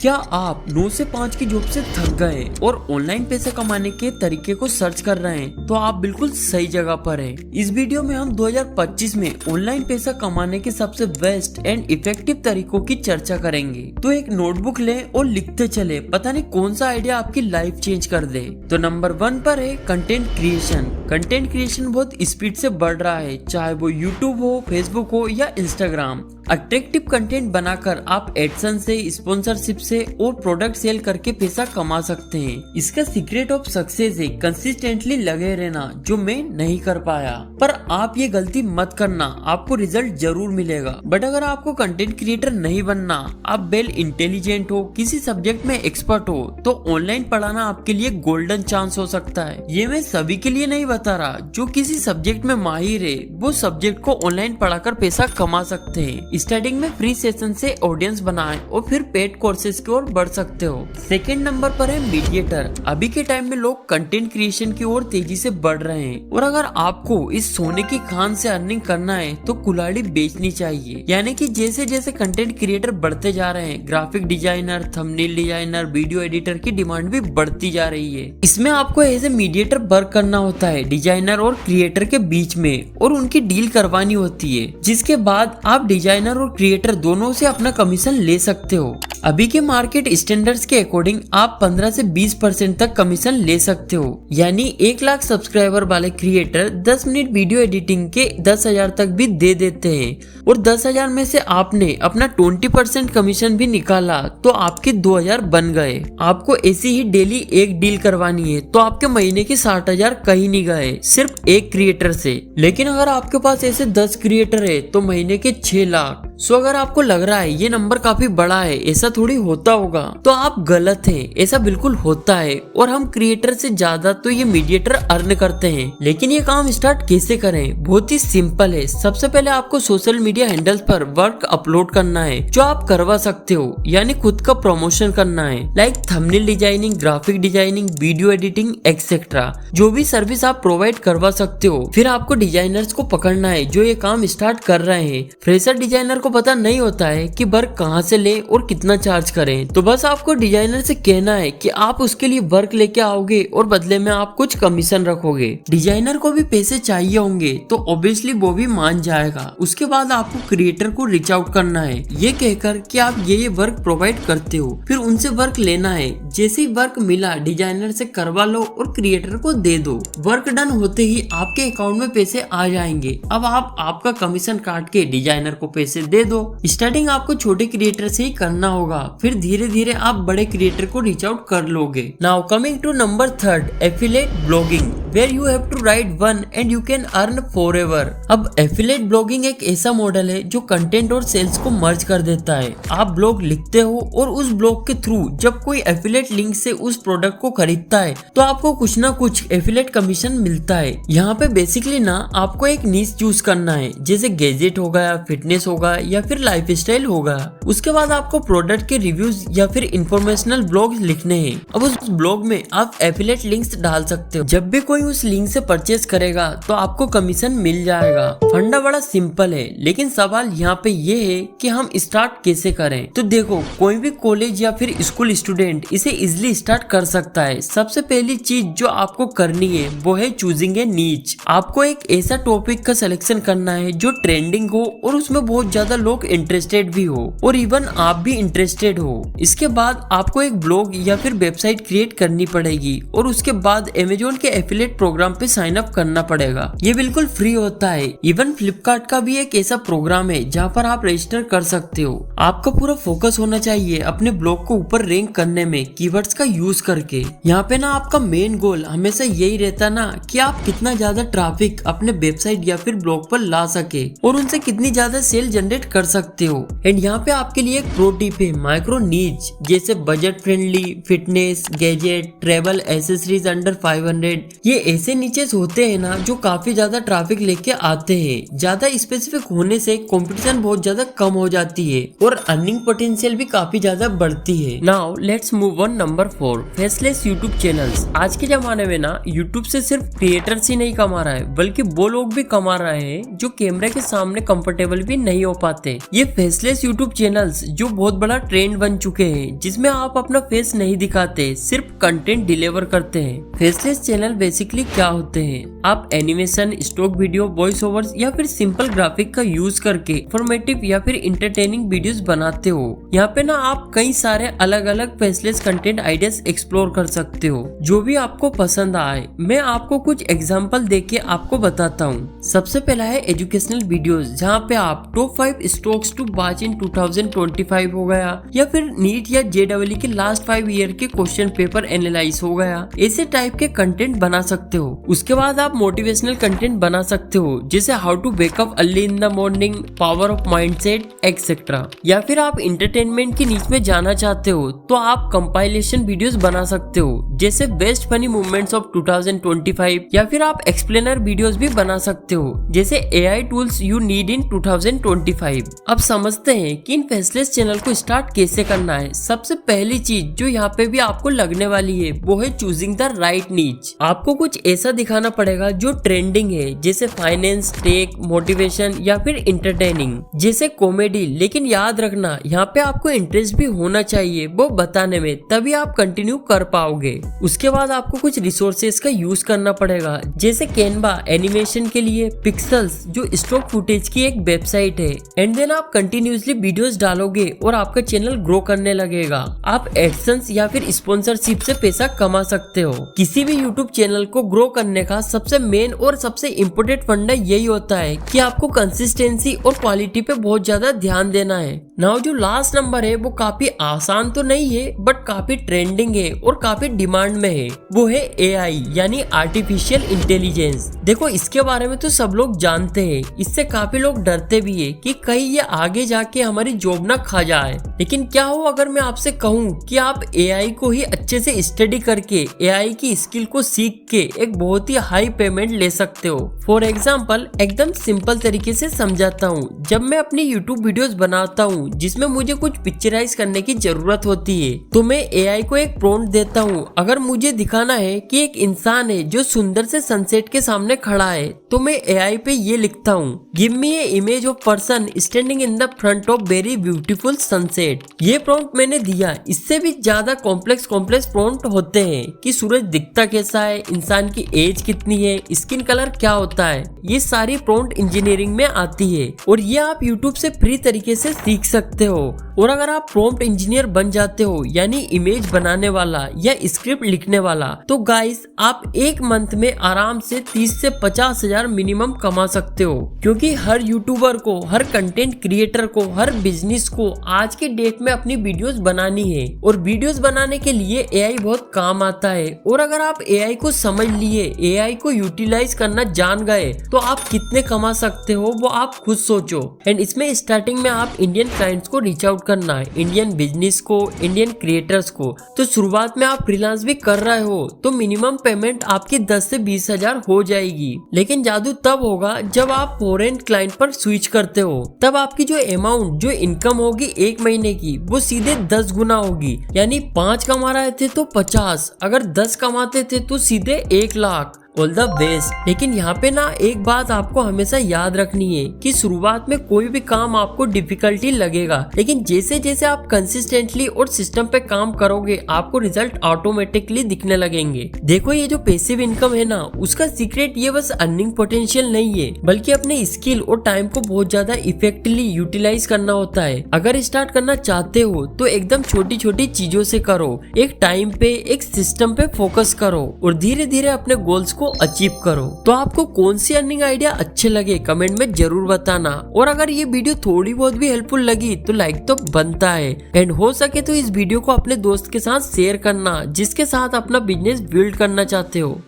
क्या आप 9 से 5 की जॉब से थक गए और ऑनलाइन पैसे कमाने के तरीके को सर्च कर रहे हैं? तो आप बिल्कुल सही जगह पर हैं। इस वीडियो में हम 2025 में ऑनलाइन पैसा कमाने के सबसे बेस्ट एंड इफेक्टिव तरीकों की चर्चा करेंगे। तो एक नोटबुक लें और लिखते चले, पता नहीं कौन सा आइडिया आपकी लाइफ चेंज कर दे। तो नंबर 1 पर है कंटेंट क्रिएशन। कंटेंट क्रिएशन बहुत स्पीड से बढ़ रहा है, चाहे वो यूट्यूब हो, फेसबुक हो या इंस्टाग्राम। अट्रैक्टिव कंटेंट बनाकर आप एडसेंस से, स्पॉन्सरशिप से और प्रोडक्ट सेल करके पैसा कमा सकते हैं। इसका सीक्रेट ऑफ सक्सेस है कंसिस्टेंटली लगे रहना, जो मैं नहीं कर पाया। पर आप ये गलती मत करना, आपको रिजल्ट जरूर मिलेगा। बट अगर आपको कंटेंट क्रिएटर नहीं बनना, आप वेल इंटेलिजेंट हो, किसी सब्जेक्ट में एक्सपर्ट हो, तो ऑनलाइन पढ़ाना आपके लिए गोल्डन चांस हो सकता है। ये मैं सभी के लिए नहीं बता रहा, जो किसी सब्जेक्ट में माहिर है वो सब्जेक्ट को ऑनलाइन पढ़ाकर पैसा कमा सकते हैं। स्टार्टिंग में फ्री सेशन से ऑडियंस बनाएं और फिर पेड कोर्सेज की ओर बढ़ सकते हो। सेकंड नंबर पर है मीडिएटर। अभी के टाइम में लोग कंटेंट क्रिएशन की ओर तेजी से बढ़ रहे हैं, और अगर आपको इस सोने की खान से अर्निंग करना है तो कुल्हाड़ी बेचनी चाहिए। यानी कि जैसे जैसे कंटेंट क्रिएटर बढ़ते जा रहे हैं, graphic designer, thumbnail designer, video editor की डिमांड भी बढ़ती जा रही है। इसमें आपको एज ए मीडिएटर वर्क करना होता है डिजाइनर और क्रिएटर के बीच में, और उनकी डील करवानी होती है, जिसके बाद आप डिजाइनर और क्रिएटर दोनों से अपना कमीशन ले सकते हो। अभी के मार्केट स्टैंडर्ड्स के अकॉर्डिंग आप 15 से 20% तक कमीशन ले सकते हो। यानी 1 लाख सब्सक्राइबर वाले क्रिएटर 10 मिनट वीडियो एडिटिंग के 10,000 तक भी दे देते हैं, और 10,000 में से आपने अपना 20% कमीशन भी निकाला तो आपके 2,000 बन गए। आपको ऐसी ही डेली एक डील करवानी है तो आपके महीने के 60,000 कहीं नहीं गए सिर्फ एक क्रिएटर से। लेकिन अगर आपके पास ऐसे 10 क्रिएटर है तो महीने के 6 लाख। सो अगर आपको लग रहा है ये नंबर काफी बड़ा है, ऐसा थोड़ी होता होगा, तो आप गलत हैं। ऐसा बिल्कुल होता है, और हम क्रिएटर से ज्यादा तो ये मीडिएटर अर्न करते हैं। लेकिन ये काम स्टार्ट कैसे करें? बहुत ही सिंपल है। सबसे पहले आपको सोशल मीडिया हैंडल्स पर वर्क अपलोड करना है जो आप करवा सकते हो, यानी खुद का प्रमोशन करना है, like thumbnail designing, graphic designing, video editing etcetera. जो भी सर्विस आप प्रोवाइड करवा सकते हो। फिर आपको डिजाइनर्स को पकड़ना है जो ये काम स्टार्ट कर रहे हैं। फ्रेशर डिजाइनर को पता नहीं होता है कि वर्क कहाँ से ले और कितना चार्ज करें, तो बस आपको डिजाइनर से कहना है कि आप उसके लिए वर्क लेके आओगे और बदले में आप कुछ कमीशन रखोगे। डिजाइनर को भी पैसे चाहिए होंगे तो ऑब्वियसली वो भी मान जाएगा। उसके बाद आपको क्रिएटर को रीच आउट करना है, ये कहकर कि आप ये वर्क प्रोवाइड करते हो। फिर उनसे वर्क लेना है। जैसे ही वर्क मिला डिजाइनर से करवा लो और क्रिएटर को दे दो। वर्क डन होते ही आपके अकाउंट में पैसे आ जाएंगे। अब आप आपका कमीशन काट के डिजाइनर को पैसे दे दो। स्टार्टिंग आपको छोटे क्रिएटर से ही करना होगा, फिर धीरे धीरे आप बड़े क्रिएटर को रीच आउट कर लोगे। Now coming to number 3, affiliate blogging, where you have to write one and you can earn forever. अब एफिलिएट ब्लॉगिंग एक ऐसा मॉडल है जो कंटेंट और सेल्स को मर्ज कर देता है। आप ब्लॉग लिखते हो और उस ब्लॉग के थ्रू जब कोई एफिलिएट लिंक से उस प्रोडक्ट को खरीदता है तो आपको कुछ ना कुछ एफिलिएट कमीशन मिलता है। यहाँ पे बेसिकली ना आपको एक नीश चूज करना है, जैसे गैजेट हो गया, फिटनेस होगा या फिर लाइफस्टाइल होगा। उसके बाद आपको प्रोडक्ट के रिव्यूज या फिर इंफॉर्मेशनल ब्लॉग लिखने हैं। अब उस ब्लॉग में आप एफिलिएट लिंक्स डाल सकते हो। जब भी कोई उस लिंक से परचेज करेगा तो आपको कमीशन मिल जाएगा। फंडा बड़ा सिंपल है, लेकिन सवाल यहाँ पे ये है कि हम स्टार्ट कैसे करें। तो देखो, कोई भी कॉलेज या फिर स्कूल स्टूडेंट इसे इजिली स्टार्ट कर सकता है। सबसे पहली चीज जो आपको करनी है वो है चूजिंग ए नीच। आपको एक ऐसा टॉपिक का सिलेक्शन करना है जो ट्रेंडिंग हो और उसमें बहुत ज्यादा लोग इंटरेस्टेड भी हो, और इवन आप भी इंटरेस्टेड हो। इसके बाद आपको एक ब्लॉग या फिर वेबसाइट क्रिएट करनी पड़ेगी, और उसके बाद अमेज़न के एफिलिएट प्रोग्राम पे साइन अप करना पड़ेगा। ये बिल्कुल फ्री होता है। इवन फ्लिपकार्ट का भी एक ऐसा प्रोग्राम है जहाँ पर आप रजिस्टर कर सकते हो। आपका पूरा फोकस होना चाहिए अपने ब्लॉग को ऊपर रैंक करने में कीवर्ड्स का यूज करके। यहाँ पे ना आपका मेन गोल हमेशा यही रहता ना कि आप कितना ज्यादा ट्रैफिक अपने वेबसाइट या फिर ब्लॉग पर ला सके और उनसे कितनी ज्यादा सेल जनरेट कर सकते हो। एंड यहाँ पे आपके लिए एक प्रो टिप है, माइक्रो नीच, जैसे budget friendly, fitness, gadget, travel, accessories under 500। ये ऐसे नीचेस होते हैं ना जो काफी ज्यादा ट्रैफिक लेके आते हैं। ज्यादा स्पेसिफिक होने से कंपटीशन बहुत ज्यादा कम हो जाती है और अर्निंग पोटेंशियल भी काफी ज्यादा बढ़ती है। Now let's move on number 4, faceless YouTube channels. आज के जमाने में ना यूट्यूब से सिर्फ क्रिएटर्स ही नहीं कमा रहा है, बल्कि वो लोग भी कमा रहे हैं जो कैमरे के सामने कंफर्टेबल भी नहीं हो पाते। ये फेसलेस यूट्यूब चैनल्स जो बहुत बड़ा ट्रेंड बन बन चुके हैं जिसमें आप अपना फेस नहीं दिखाते, सिर्फ कंटेंट डिलीवर करते हैं। फेसलेस चैनल बेसिकली क्या होते हैं? आप animation, stock video, voice overs या फिर सिंपल ग्राफिक का यूज करके इंफॉर्मेटिव या फिर इंटरटेनिंग वीडियोस बनाते हो। यहाँ पे ना आप कई सारे अलग अलग फेसलेस कंटेंट आइडियाज एक्सप्लोर कर सकते हो, जो भी आपको पसंद आए। मैं आपको कुछ एग्जांपल देके आपको बताता हूँ। सबसे पहला है एजुकेशनल वीडियोस, जहाँ पे आप टॉप 5 स्टॉक्स टू बाच इन 2025 हो गया, या फिर नीट या JEE के लास्ट 5 ईयर के क्वेश्चन पेपर एनालाइज हो गया। ऐसे टाइप के कंटेंट बना सकते हो। उसके बाद आप मोटिवेशनल कंटेंट बना सकते हो, जैसे how to wake up early in the morning, power of mindset etcetera. या फिर आप इंटरटेनमेंट की नीच में जाना चाहते हो तो आप कंपाइलेशन वीडियोस बना सकते हो, जैसे बेस्ट फनी मूवमेंट्स ऑफ 2025। या फिर आप एक्सप्लेनर वीडियोस भी बना सकते हो, जैसे AI tools you need in 2025। अब समझते हैं कि इन फेसलेस चैनल को स्टार्ट कैसे करना है। सबसे पहली चीज जो यहाँ पे भी आपको लगने वाली है वो है चूजिंग द राइट नीच। आपको कुछ ऐसा दिखाना पड़ेगा जो ट्रेंडिंग है, जैसे फाइनेंस, टेक, मोटिवेशन या फिर इंटरटेनिंग, जैसे कॉमेडी। लेकिन याद रखना यहाँ पे आपको इंटरेस्ट भी होना चाहिए वो बताने में, तभी आप कंटिन्यू कर पाओगे। उसके बाद आपको कुछ रिसोर्सेज का यूज करना पड़ेगा, जैसे कैनवा एनिमेशन के लिए, पिक्सल्स जो स्टॉक फुटेज की एक वेबसाइट है। एंड देन आप कंटिन्यूसली वीडियोस डालोगे और आपका चैनल ग्रो करने लगेगा। आप एडसेंस या फिर स्पॉन्सरशिप से पैसा कमा सकते हो। किसी भी यूट्यूब चैनल को ग्रो करने का सबसे मेन और सबसे इम्पोर्टेंट फंडा यही होता है कि आपको कंसिस्टेंसी और क्वालिटी पे बहुत ज्यादा ध्यान देना है। नाउ जो लास्ट नंबर है वो काफी आसान तो नहीं है, बट काफी ट्रेंडिंग है और काफी डिमांड में है। वो है AI यानी आर्टिफिशियल इंटेलिजेंस। देखो इसके बारे में तो सब लोग जानते हैं, इससे काफी लोग डरते भी है कि कहीं ये आगे जाके हमारी जॉब ना खा जाए। लेकिन क्या हो अगर मैं आपसे कहूँ कि आप AI को ही अच्छे से स्टडी करके AI की स्किल को सीख के एक बहुत ही हाई पेमेंट ले सकते हो। फॉर एग्जाम्पल एकदम सिंपल तरीके से समझाता हूँ। जब मैं अपनी यूट्यूब वीडियोस बनाता हूँ जिसमें मुझे कुछ पिक्चराइज करने की जरूरत होती है, तो मैं AI को एक प्रॉम्प्ट देता हूँ। अगर मुझे दिखाना है कि एक इंसान है जो सुंदर से सनसेट के सामने खड़ा है, तो मैं AI पे ये लिखता हूँ, give me A image of person standing in the front of very beautiful sunset. ये प्रॉम्प्ट मैंने दिया। इससे भी ज्यादा कॉम्प्लेक्स प्रॉम्प्ट होते हैं कि सूरज दिखता कैसा है, इंसान की एज कितनी है, स्किन कलर क्या होता है। ये सारी प्रॉम्प्ट इंजीनियरिंग में आती है और ये आप यूट्यूब से फ्री तरीके से सीख सकते हो। और अगर आप प्रॉम्प्ट इंजीनियर बन जाते हो, यानी इमेज बनाने वाला या स्क्रिप्ट लिखने वाला, तो गाइस आप एक मंथ में आराम से 30 से 50 हजार मिनिमम कमा सकते हो। क्योंकि हर यूट्यूबर को, हर कंटेंट क्रिएटर को, हर बिजनेस को आज के डेट में अपनी वीडियोस बनानी है और वीडियोस बनाने के लिए AI बहुत काम आता है। और अगर आप AI को समझ लिए, AI को यूटिलाइज करना जान गए, तो आप कितने कमा सकते हो वो आप खुद सोचो। एंड इसमें स्टार्टिंग में आप इंडियन क्लाइंट्स को रीच आउट करना है, इंडियन बिजनेस को, इंडियन क्रिएटर्स को। तो शुरुआत में आप फ्रीलांस भी कर रहे हो तो मिनिमम पेमेंट आपकी 10 से 20 हजार हो जाएगी। लेकिन जादू तब होगा जब आप फॉरेन क्लाइंट पर स्विच करते हो। तब आपकी जो अमाउंट, जो इनकम होगी एक महीने की, वो सीधे 10 गुना होगी। यानी 5 कमा रहे थे तो 50, अगर 10 कमाते थे तो सीधे 1 लाख। All the best. लेकिन यहाँ पे ना एक बात आपको हमेशा याद रखनी है कि शुरुआत में कोई भी काम आपको डिफिकल्टी लगेगा, लेकिन जैसे जैसे आप कंसिस्टेंटली और सिस्टम पे काम करोगे आपको रिजल्ट ऑटोमेटिकली दिखने लगेंगे। देखो ये जो पैसिव इनकम है ना, उसका सीक्रेट ये बस अर्निंग पोटेंशियल नहीं है, बल्कि अपने स्किल और टाइम को बहुत ज्यादा इफेक्टिवली यूटिलाइज करना होता है। अगर स्टार्ट करना चाहते हो तो एकदम छोटी छोटी चीजों से करो, एक टाइम पे, एक सिस्टम पे फोकस करो और धीरे धीरे अपने गोल्स को अचीव करो। तो आपको कौन सी अर्निंग आइडिया अच्छे लगे कमेंट में जरूर बताना। और अगर ये वीडियो थोड़ी बहुत भी हेल्पफुल लगी तो लाइक तो बनता है। एंड हो सके तो इस वीडियो को अपने दोस्त के साथ शेयर करना जिसके साथ अपना बिजनेस बिल्ड करना चाहते हो।